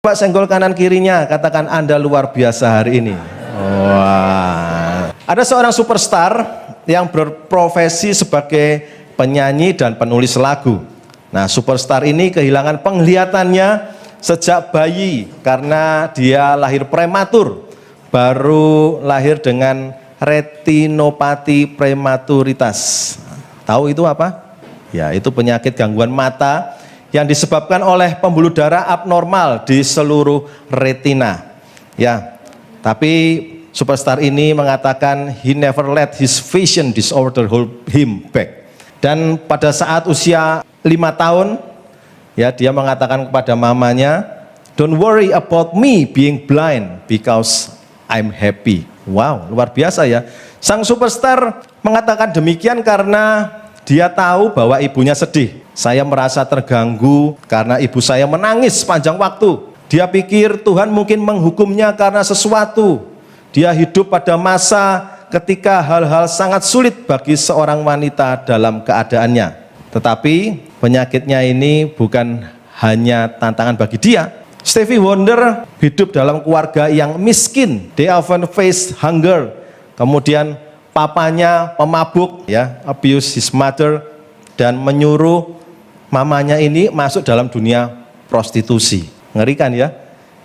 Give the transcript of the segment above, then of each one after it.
Pak, senggol kanan kirinya, katakan Anda luar biasa hari ini. Wah. Ada seorang superstar yang berprofesi sebagai penyanyi dan penulis lagu. Nah, superstar ini kehilangan penglihatannya sejak bayi karena dia lahir prematur. Baru lahir dengan retinopati prematuritas. Tahu itu apa? Ya, itu penyakit gangguan mata yang disebabkan oleh pembuluh darah abnormal di seluruh retina. Ya, tapi superstar ini mengatakan he never let his vision disorder hold him back. Dan pada saat usia 5 tahun, ya, dia mengatakan kepada mamanya, "Don't worry about me being blind because I'm happy." Wow, luar biasa ya. Sang superstar mengatakan demikian karena dia tahu bahwa ibunya sedih. Saya merasa terganggu karena ibu saya menangis sepanjang waktu. Dia pikir Tuhan mungkin menghukumnya karena sesuatu. Dia hidup pada masa ketika hal-hal sangat sulit bagi seorang wanita dalam keadaannya. Tetapi penyakitnya ini bukan hanya tantangan bagi dia. Stevie Wonder hidup dalam keluarga yang miskin. They often face hunger. Kemudian papanya pemabuk, ya, abuse his mother, dan menyuruh mamanya ini masuk dalam dunia prostitusi. Ngerikan ya.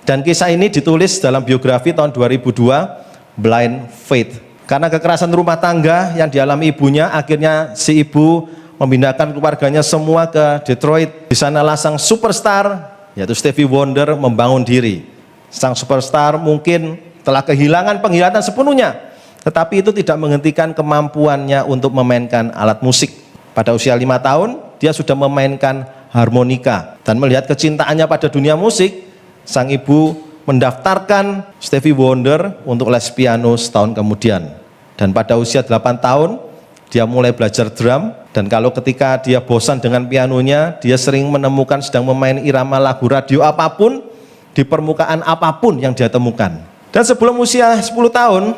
Dan kisah ini ditulis dalam biografi tahun 2002, Blind Faith. Karena kekerasan rumah tangga yang dialami ibunya, akhirnya si ibu memindahkan keluarganya semua ke Detroit. Di sanalah sang superstar, yaitu Stevie Wonder, membangun diri. Sang superstar mungkin telah kehilangan penglihatan sepenuhnya, tetapi itu tidak menghentikan kemampuannya untuk memainkan alat musik. Pada usia 5 tahun, dia sudah memainkan harmonika. Dan melihat kecintaannya pada dunia musik, sang ibu mendaftarkan Stevie Wonder untuk les piano setahun kemudian. Dan pada usia 8 tahun, dia mulai belajar drum. Dan kalau ketika dia bosan dengan pianonya, dia sering menemukan sedang memain irama lagu radio apapun, di permukaan apapun yang dia temukan. Dan sebelum usia 10 tahun,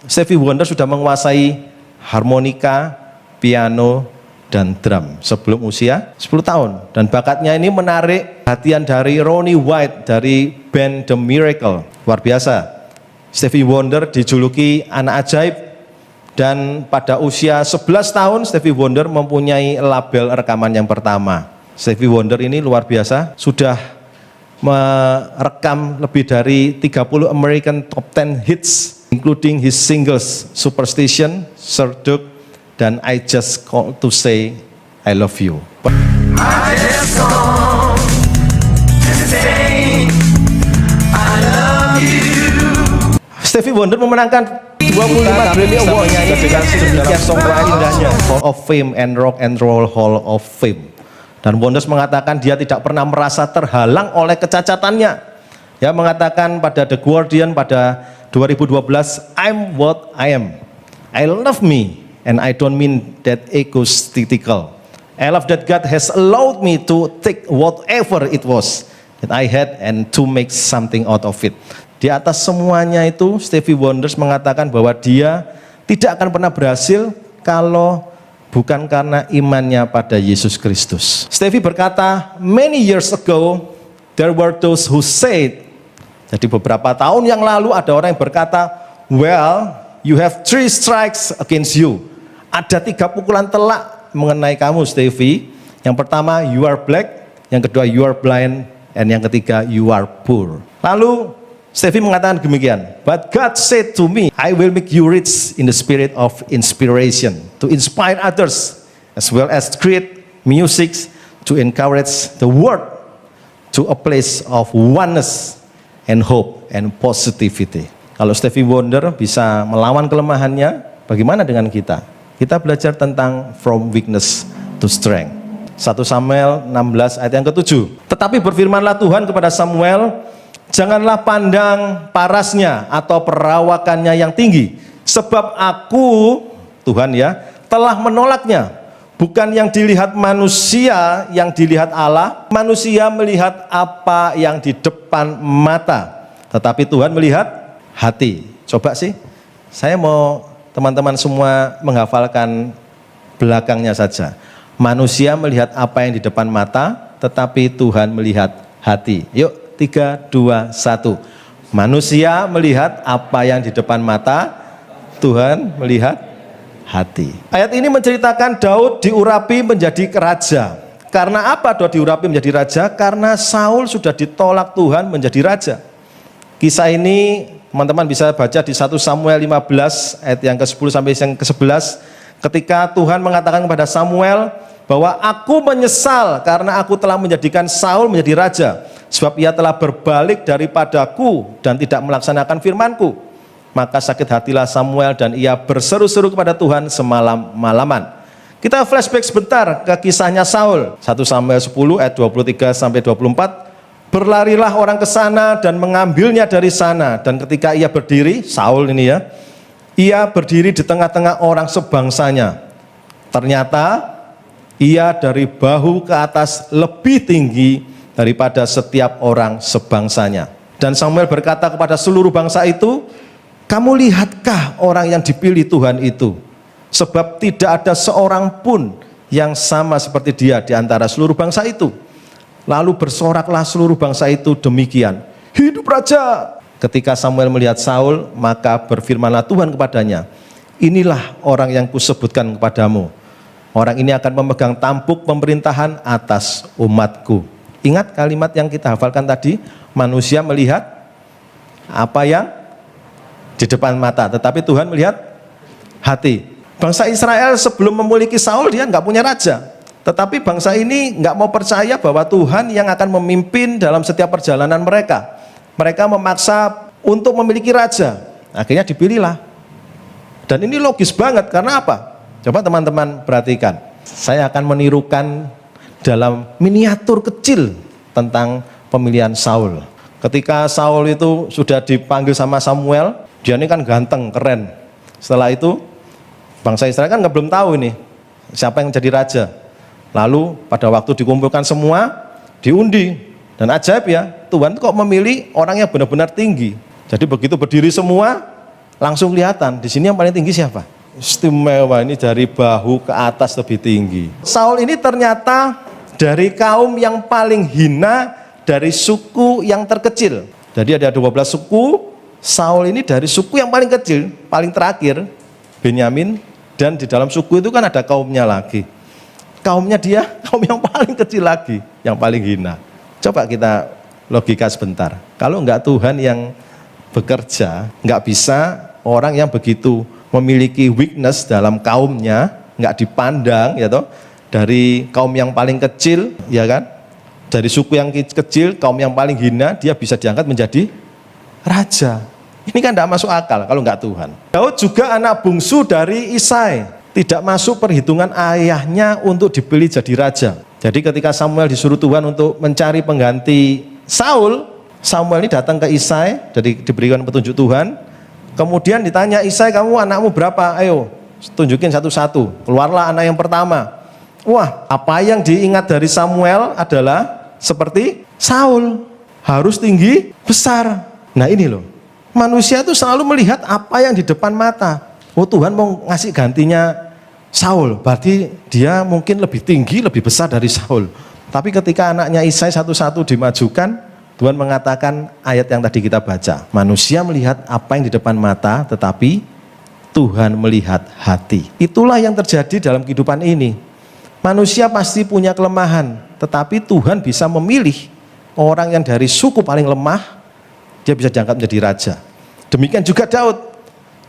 Stevie Wonder sudah menguasai harmonika, piano, dan drum sebelum usia 10 tahun. Dan bakatnya ini menarik perhatian dari Ronnie White dari band The Miracle. Luar biasa. Stevie Wonder dijuluki anak ajaib, dan pada usia 11 tahun Stevie Wonder mempunyai label rekaman yang pertama. Stevie Wonder ini luar biasa, sudah merekam lebih dari 30 American Top 10 hits, including his singles Superstition, Sir Duke, dan I Just Called to Say I Love You. I just called to say I love you. Stevie Wonder memenangkan 25 Grammy Awards dengan sedemikian songwriting indahnya, Hall of Fame and Rock and Roll Hall of Fame. Dan Wonders mengatakan dia tidak pernah merasa terhalang oleh kecacatannya. Dia mengatakan pada The Guardian pada 2012, "I'm what I am. I love me. And I don't mean that egotistical. I love that God has allowed me to take whatever it was that I had and to make something out of it." Di atas semuanya itu, Stevie Wonder mengatakan bahwa dia tidak akan pernah berhasil kalau bukan karena imannya pada Yesus Kristus. Stevie berkata, "Many years ago, there were those who said," jadi beberapa tahun yang lalu ada orang yang berkata, "Well, you have 3 strikes against you." Ada 3 pukulan telak mengenai kamu, Stevie. Yang pertama, you are black. Yang kedua, you are blind. Dan yang ketiga, you are poor. Lalu Stevie mengatakan demikian, "But God said to me, I will make you rich in the spirit of inspiration, to inspire others, as well as create music to encourage the world to a place of oneness and hope and positivity." Kalau Stevie Wonder bisa melawan kelemahannya, bagaimana dengan kita? Kita belajar tentang from weakness to strength. 1 Samuel 16 ayat yang ke-7. "Tetapi berfirmanlah Tuhan kepada Samuel, janganlah pandang parasnya atau perawakannya yang tinggi, sebab aku," Tuhan ya, "telah menolaknya. Bukan yang dilihat manusia, yang dilihat Allah. Manusia melihat apa yang di depan mata, tetapi Tuhan melihat hati." Coba sih, saya mau teman-teman semua menghafalkan belakangnya saja. Manusia melihat apa yang di depan mata, tetapi Tuhan melihat hati. Yuk, 3, 2, 1. Manusia melihat apa yang di depan mata, Tuhan melihat hati. Ayat ini menceritakan Daud diurapi menjadi raja. Karena apa Daud diurapi menjadi raja? Karena Saul sudah ditolak Tuhan menjadi raja. Kisah ini teman-teman bisa baca di 1 Samuel 15 ayat yang ke-10 sampai yang ke-11. Ketika Tuhan mengatakan kepada Samuel bahwa aku menyesal karena aku telah menjadikan Saul menjadi raja, sebab ia telah berbalik daripadaku dan tidak melaksanakan firmanku. Maka sakit hatilah Samuel dan ia berseru-seru kepada Tuhan semalam-malaman. Kita flashback sebentar ke kisahnya Saul. 1 Samuel 10 ayat 23 sampai 24. Berlarilah orang ke sana dan mengambilnya dari sana. Dan ketika ia berdiri, Saul ini ya, ia berdiri di tengah-tengah orang sebangsanya. Ternyata ia dari bahu ke atas lebih tinggi daripada setiap orang sebangsanya. Dan Samuel berkata kepada seluruh bangsa itu, kamu lihatkah orang yang dipilih Tuhan itu? Sebab tidak ada seorang pun yang sama seperti dia di antara seluruh bangsa itu. Lalu bersoraklah seluruh bangsa itu demikian, hidup raja. Ketika Samuel melihat Saul, maka berfirmanlah Tuhan kepadanya, inilah orang yang kusebutkan kepadamu. Orang ini akan memegang tampuk pemerintahan atas umatku. Ingat kalimat yang kita hafalkan tadi, manusia melihat apa yang di depan mata, tetapi Tuhan melihat hati. Bangsa Israel sebelum memiliki Saul dia nggak punya raja, tetapi bangsa ini nggak mau percaya bahwa Tuhan yang akan memimpin dalam setiap perjalanan mereka. Mereka memaksa untuk memiliki raja, akhirnya dipilihlah. Dan ini logis banget, karena apa? Coba teman-teman perhatikan, saya akan menirukan dalam miniatur kecil tentang pemilihan Saul. Ketika Saul itu sudah dipanggil sama Samuel, dia ini kan ganteng, keren. Setelah itu bangsa Israel kan belum tahu ini siapa yang jadi raja. Lalu pada waktu dikumpulkan semua, diundi. Dan ajaib ya, Tuhan kok memilih orang yang benar-benar tinggi. Jadi begitu berdiri semua, langsung kelihatan di sini yang paling tinggi siapa? Istimewa, ini dari bahu ke atas lebih tinggi. Saul ini ternyata dari kaum yang paling hina, dari suku yang terkecil. Jadi ada 12 suku, Saul ini dari suku yang paling kecil, paling terakhir, Benyamin. Dan di dalam suku itu kan ada kaumnya lagi. Kaumnya dia, kaum yang paling kecil lagi, yang paling hina. Coba kita logika sebentar. Kalau enggak Tuhan yang bekerja, enggak bisa orang yang begitu memiliki weakness dalam kaumnya, enggak dipandang, ya toh, dari kaum yang paling kecil, ya kan, dari suku yang kecil, kaum yang paling hina, dia bisa diangkat menjadi raja. Ini kan tidak masuk akal kalau enggak Tuhan. Daud juga anak bungsu dari Isai, tidak masuk perhitungan ayahnya untuk dipilih jadi raja. Jadi ketika Samuel disuruh Tuhan untuk mencari pengganti Saul, Samuel ini datang ke Isai, jadi diberikan petunjuk Tuhan. Kemudian ditanya, Isai, kamu anakmu berapa? Ayo tunjukin satu-satu. Keluarlah anak yang pertama. Wah, apa yang diingat dari Samuel adalah seperti Saul, harus tinggi, besar. Nah ini loh, manusia itu selalu melihat apa yang di depan mata. Oh, Tuhan mau ngasih gantinya Saul, berarti dia mungkin lebih tinggi, lebih besar dari Saul. Tapi ketika anaknya Isai satu-satu dimajukan, Tuhan mengatakan ayat yang tadi kita baca, manusia melihat apa yang di depan mata, tetapi Tuhan melihat hati. Itulah yang terjadi dalam kehidupan ini. Manusia pasti punya kelemahan, tetapi Tuhan bisa memilih orang yang dari suku paling lemah, dia bisa diangkat menjadi raja. Demikian juga Daud.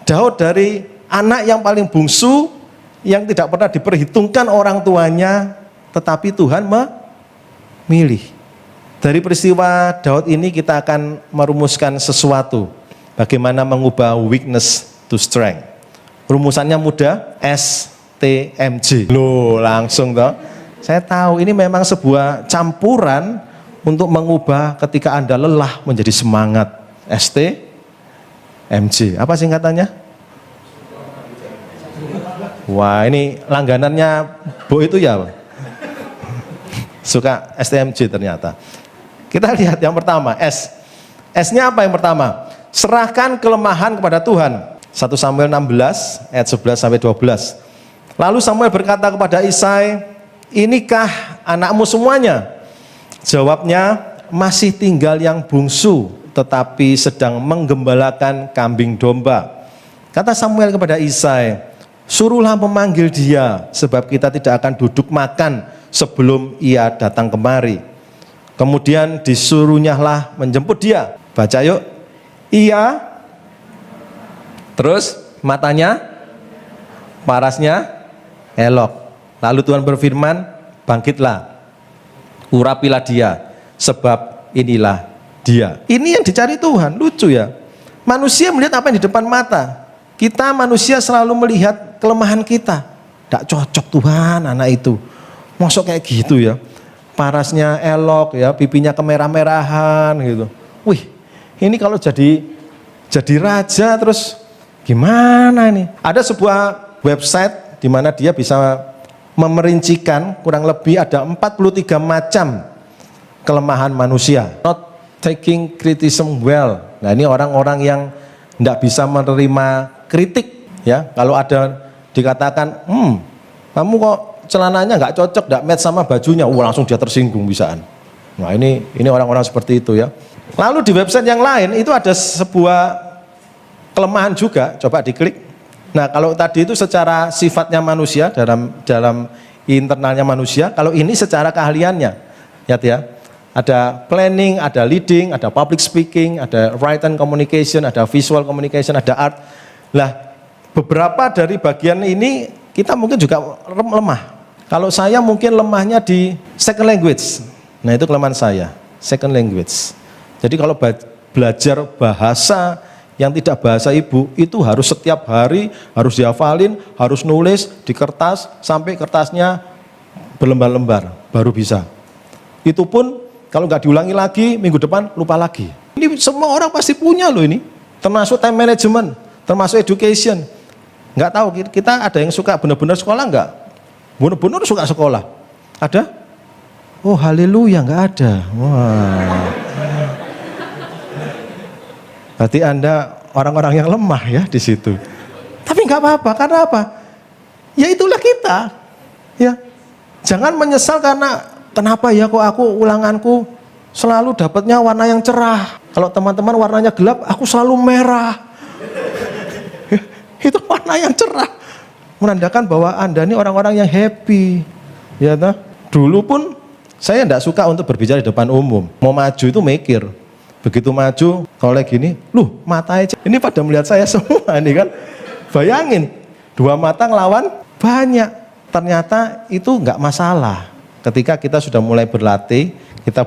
Daud dari anak yang paling bungsu, yang tidak pernah diperhitungkan orang tuanya, tetapi Tuhan memilih. Dari peristiwa Daud ini kita akan merumuskan sesuatu. Bagaimana mengubah weakness to strength. Rumusannya mudah, STMJ. Loh, langsung toh. Saya tahu ini memang sebuah campuran untuk mengubah ketika Anda lelah menjadi semangat. STMJ. Apa singkatannya? Wah, ini langganannya Bu itu ya. Suka STMJ ternyata. Kita lihat yang pertama, S. S-nya apa yang pertama? Serahkan kelemahan kepada Tuhan. 1 Samuel 16 ayat 11 sampai 12. Lalu Samuel berkata kepada Isai, inikah anakmu semuanya? Jawabnya, masih tinggal yang bungsu, tetapi sedang menggembalakan kambing domba. Kata Samuel kepada Isai, suruhlah memanggil dia, sebab kita tidak akan duduk makan sebelum ia datang kemari. Kemudian disuruhnyalah menjemput dia. Baca yuk. Ia, terus matanya, parasnya elok. Lalu Tuhan berfirman, bangkitlah, urapilah dia, sebab inilah dia. Ini yang dicari Tuhan. Lucu ya. Manusia melihat apa yang di depan mata. Kita manusia selalu melihat kelemahan kita. Tidak cocok Tuhan anak itu. Masuk kayak gitu ya. Parasnya elok ya, pipinya kemerah-merahan gitu. Wih, ini kalau jadi raja terus gimana nih? Ada sebuah website di mana dia bisa memerincikan kurang lebih ada 43 macam kelemahan manusia. Not taking criticism well. Nah, ini orang-orang yang tidak bisa menerima kritik ya. Kalau ada dikatakan, kamu kok celananya nggak cocok, nggak match sama bajunya, langsung dia tersinggung bisaan. Nah ini orang-orang seperti itu ya. Lalu di website yang lain itu ada sebuah kelemahan juga, coba diklik. Nah kalau tadi itu secara sifatnya manusia dalam internalnya manusia, kalau ini secara keahliannya, ya. Ada planning, ada leading, ada public speaking, ada written communication, ada visual communication, ada art. Lah beberapa dari bagian ini kita mungkin juga lemah. Kalau saya mungkin lemahnya di second language. Nah itu kelemahan saya, second language. Jadi kalau belajar bahasa yang tidak bahasa ibu, itu harus setiap hari, harus dihafalin, harus nulis di kertas, sampai kertasnya berlembar-lembar, baru bisa. Itu pun kalau nggak diulangi lagi, minggu depan lupa lagi. Ini semua orang pasti punya loh ini, termasuk time management, termasuk education. Nggak tahu, kita ada yang suka benar-benar sekolah nggak? Benar-benar suka sekolah? Ada? Oh haleluya, nggak ada. Wah. Berarti Anda orang-orang yang lemah ya di situ. Tapi nggak apa-apa, karena apa? Ya itulah kita. Ya, jangan menyesal karena kenapa ya kok aku ulanganku selalu dapatnya warna yang cerah. Kalau teman-teman warnanya gelap, aku selalu merah. Itu warna yang cerah, menandakan bahwa Anda ini orang-orang yang happy. Ya, nah. Dulu pun saya tidak suka untuk berbicara di depan umum. Mau maju itu mikir. Begitu maju, kalau lagi gini, mata aja. Ini pada melihat saya semua nih kan. Bayangin, 2 mata ngelawan banyak. Ternyata itu nggak masalah. Ketika kita sudah mulai berlatih, kita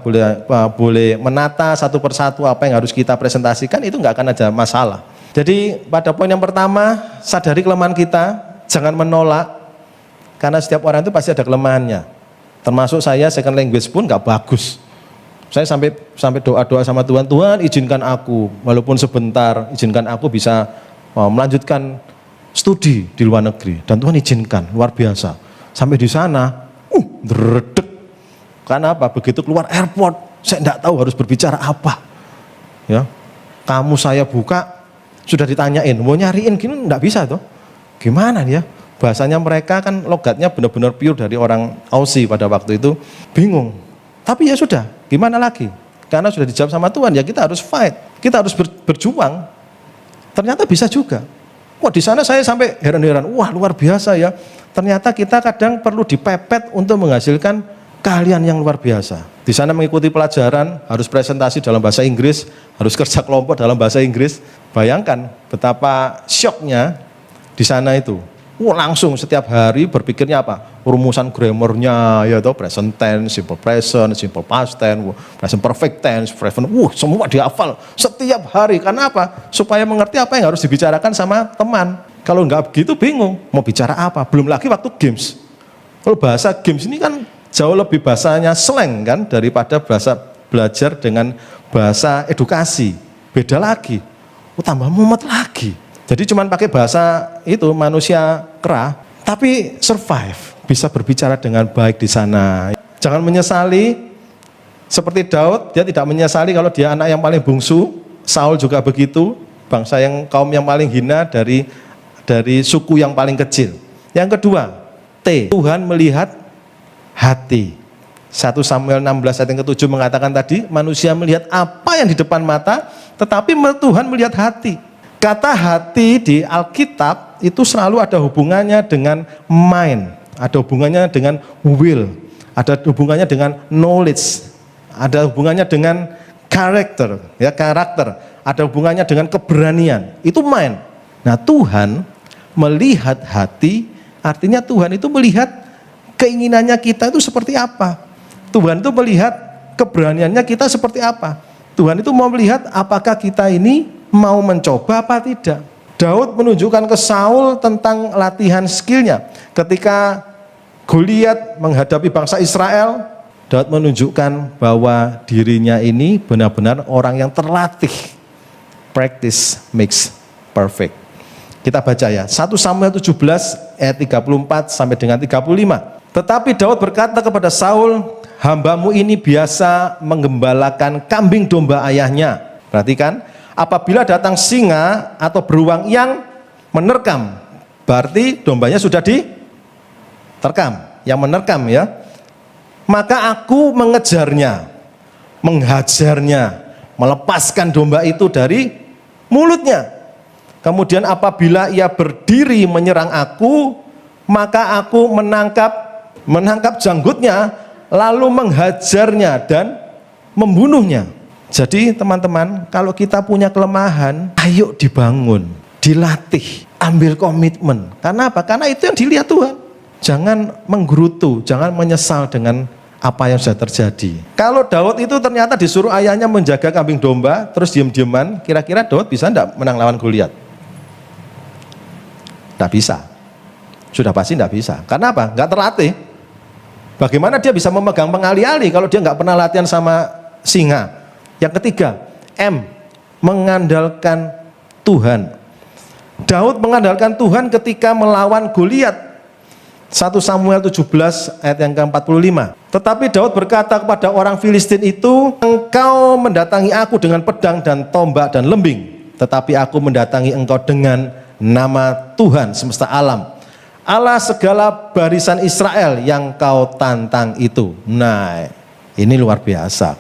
boleh menata satu persatu apa yang harus kita presentasikan, itu nggak akan ada masalah. Jadi pada poin yang pertama, sadari kelemahan kita, jangan menolak, karena setiap orang itu pasti ada kelemahannya. Termasuk saya, second language pun nggak bagus. Saya sampai doa-doa sama Tuhan, Tuhan izinkan aku, walaupun sebentar, izinkan aku bisa melanjutkan studi di luar negeri. Dan Tuhan izinkan, luar biasa. Sampai di sana, dredeg. Karena apa? Begitu keluar airport, saya nggak tahu harus berbicara apa. Ya, kamu saya buka, sudah ditanyain, mau nyariin gini enggak bisa tuh. Gimana ya? Bahasanya mereka kan logatnya benar-benar pure dari orang Aussie pada waktu itu, bingung. Tapi ya sudah, gimana lagi? Karena sudah dijawab sama Tuhan, ya kita harus fight. Kita harus berjuang. Ternyata bisa juga. Wah, di sana saya sampai heran-heran. Wah, luar biasa ya. Ternyata kita kadang perlu dipepet untuk menghasilkan keahlian yang luar biasa. Di sana mengikuti pelajaran, harus presentasi dalam bahasa Inggris, harus kerja kelompok dalam bahasa Inggris. Bayangkan betapa syoknya di sana itu. Langsung setiap hari berpikirnya apa? Rumusan grammarnya, ya toh, present tense, simple present, simple past tense, present perfect tense, present, semua dihafal setiap hari. Karena apa? Supaya mengerti apa yang harus dibicarakan sama teman. Kalau nggak begitu bingung, mau bicara apa? Belum lagi waktu games. Kalau bahasa games ini kan jauh lebih bahasanya slang kan daripada bahasa belajar dengan bahasa edukasi. Beda lagi. Tambah mumet lagi. Jadi cuman pakai bahasa itu manusia kera, tapi survive, bisa berbicara dengan baik di sana. Jangan menyesali, seperti Daud, dia tidak menyesali kalau dia anak yang paling bungsu. Saul juga begitu, bangsa yang kaum yang paling hina dari suku yang paling kecil. Yang kedua, T, Tuhan melihat hati. 1 Samuel 16 ayat yang ke-7 mengatakan tadi, manusia melihat apa yang di depan mata, tetapi Tuhan melihat hati. Kata hati di Alkitab itu selalu ada hubungannya dengan mind, ada hubungannya dengan will, ada hubungannya dengan knowledge, ada hubungannya dengan karakter, ada hubungannya dengan keberanian. Itu mind. Nah, Tuhan melihat hati, artinya Tuhan itu melihat keinginannya kita itu seperti apa. Tuhan itu melihat keberaniannya kita seperti apa. Tuhan itu mau melihat apakah kita ini mau mencoba apa tidak. Daud menunjukkan ke Saul tentang latihan skillnya. Ketika Goliat menghadapi bangsa Israel, Daud menunjukkan bahwa dirinya ini benar-benar orang yang terlatih. Practice makes perfect. Kita baca ya, 1 Samuel 17 ayat 34 sampai dengan 35. Tetapi Daud berkata kepada Saul, hambamu ini biasa menggembalakan kambing domba ayahnya. Perhatikan, apabila datang singa atau beruang yang menerkam, berarti dombanya sudah diterkam, yang menerkam ya. Maka aku mengejarnya, menghajarnya, melepaskan domba itu dari mulutnya. Kemudian apabila ia berdiri menyerang aku, maka aku menangkap janggutnya, lalu menghajarnya dan membunuhnya. Jadi teman-teman, kalau kita punya kelemahan, ayo dibangun, dilatih, ambil komitmen. Karena apa? Karena itu yang dilihat Tuhan. Jangan menggerutu, jangan menyesal dengan apa yang sudah terjadi. Kalau Daud itu ternyata disuruh ayahnya menjaga kambing domba, terus diam-diaman, kira-kira Daud bisa enggak menang lawan Goliat? Tidak bisa. Sudah pasti tidak bisa. Karena apa? Enggak terlatih. Bagaimana dia bisa memegang pengali-ali kalau dia nggak pernah latihan sama singa? Yang ketiga, M, mengandalkan Tuhan. Daud mengandalkan Tuhan ketika melawan Goliat. 1 Samuel 17 ayat yang ke-45. Tetapi Daud berkata kepada orang Filistin itu, engkau mendatangi aku dengan pedang dan tombak dan lembing, tetapi aku mendatangi engkau dengan nama Tuhan semesta alam, Allah segala barisan Israel yang kau tantang itu. Nah, ini luar biasa.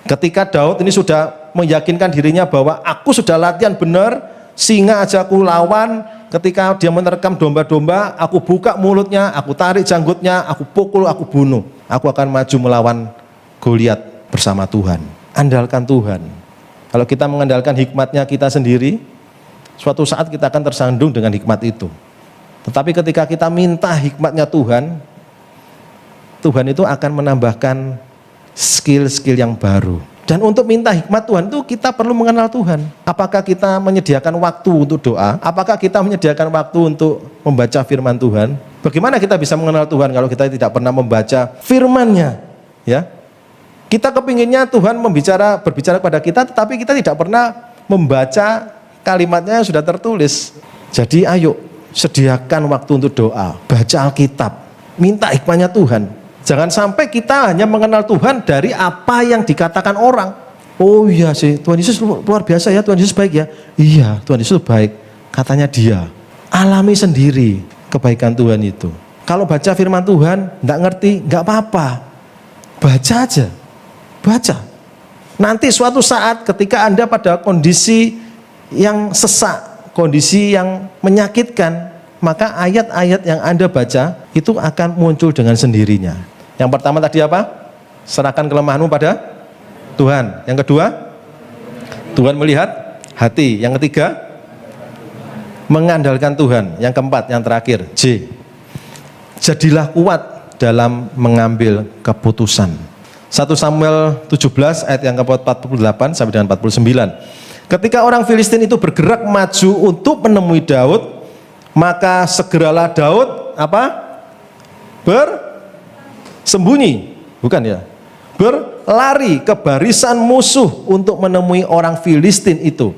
Ketika Daud ini sudah meyakinkan dirinya bahwa aku sudah latihan benar, singa aja aku lawan, ketika dia menerkam domba-domba, aku buka mulutnya, aku tarik janggutnya, aku pukul, aku bunuh. Aku akan maju melawan Goliat bersama Tuhan. Andalkan Tuhan. Kalau kita mengandalkan hikmatnya kita sendiri, suatu saat kita akan tersandung dengan hikmat itu. Tetapi ketika kita minta hikmatnya Tuhan, Tuhan itu akan menambahkan skill-skill yang baru. Dan untuk minta hikmat Tuhan itu kita perlu mengenal Tuhan. Apakah kita menyediakan waktu untuk doa? Apakah kita menyediakan waktu untuk membaca firman Tuhan? Bagaimana kita bisa mengenal Tuhan kalau kita tidak pernah membaca firman-Nya? Ya, kita kepinginnya Tuhan berbicara kepada kita, tetapi kita tidak pernah membaca kalimatnya yang sudah tertulis. Jadi ayo, sediakan waktu untuk doa, baca Alkitab, minta hikmahnya Tuhan. Jangan sampai kita hanya mengenal Tuhan dari apa yang dikatakan orang. Oh iya sih, Tuhan Yesus luar biasa ya, Tuhan Yesus baik ya. Iya, Tuhan Yesus baik, katanya dia. Alami sendiri kebaikan Tuhan itu. Kalau baca firman Tuhan, nggak ngerti, nggak apa-apa. Baca aja, baca. Nanti suatu saat ketika Anda pada kondisi yang sesak, kondisi yang menyakitkan, maka ayat-ayat yang Anda baca itu akan muncul dengan sendirinya. Yang pertama tadi apa? Serahkan kelemahanmu pada Tuhan. Yang kedua, Tuhan melihat hati. Yang ketiga, mengandalkan Tuhan. Yang keempat, yang terakhir, J, jadilah kuat dalam mengambil keputusan. 1 Samuel 17 ayat yang ke-48 sampai dengan 49. Ketika orang Filistin itu bergerak maju untuk menemui Daud, maka segeralah Daud bersembunyi, bukan ya, berlari ke barisan musuh untuk menemui orang Filistin itu.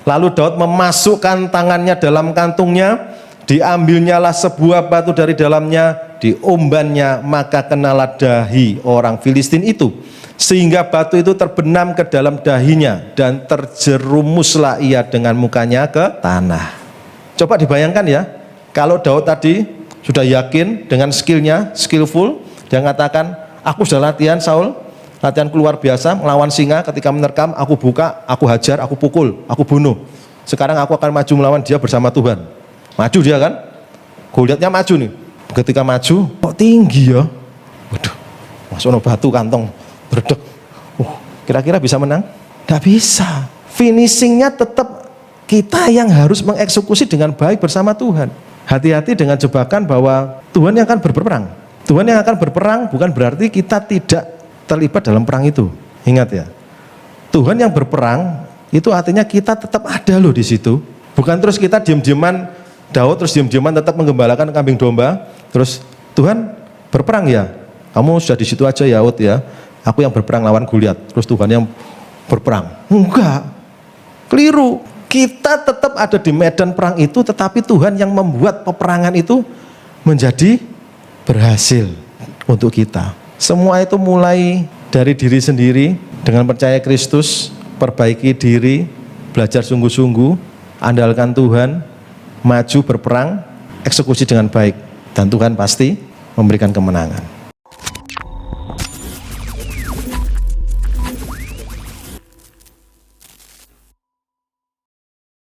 Lalu Daud memasukkan tangannya dalam kantungnya, diambilnyalah sebuah batu dari dalamnya, diumbannya, maka kenalah dahi orang Filistin itu, sehingga batu itu terbenam ke dalam dahinya, dan terjerumuslah ia dengan mukanya ke tanah. Coba dibayangkan ya, kalau Daud tadi sudah yakin dengan skillnya, skillful, dia mengatakan, Aku sudah latihan Saul, latihan luar biasa, melawan singa, ketika menerkam, aku buka, aku hajar, aku pukul, aku bunuh. Sekarang aku akan maju melawan dia bersama Tuhan. Maju dia kan? Goliatnya maju nih. Ketika maju, kok tinggi ya? Waduh, masuk no batu kantong, berdek. Kira-kira bisa menang? Gak bisa. Finishingnya tetap kita yang harus mengeksekusi dengan baik bersama Tuhan. Hati-hati dengan jebakan bahwa Tuhan yang akan berperang. Tuhan yang akan berperang bukan berarti kita tidak terlibat dalam perang itu. Ingat ya, Tuhan yang berperang itu artinya kita tetap ada loh di situ. Bukan terus kita diam-diaman, Daud terus diam-diaman tetap menggembalakan kambing domba. Terus Tuhan berperang ya, kamu sudah di situ aja ya Daud ya. Aku yang berperang lawan Goliat. Terus Tuhan yang berperang. Enggak, keliru. Kita tetap ada di medan perang itu, tetapi Tuhan yang membuat peperangan itu menjadi berhasil untuk kita. Semua itu mulai dari diri sendiri, dengan percaya Kristus, perbaiki diri, belajar sungguh-sungguh, andalkan Tuhan, maju berperang, eksekusi dengan baik, dan Tuhan pasti memberikan kemenangan.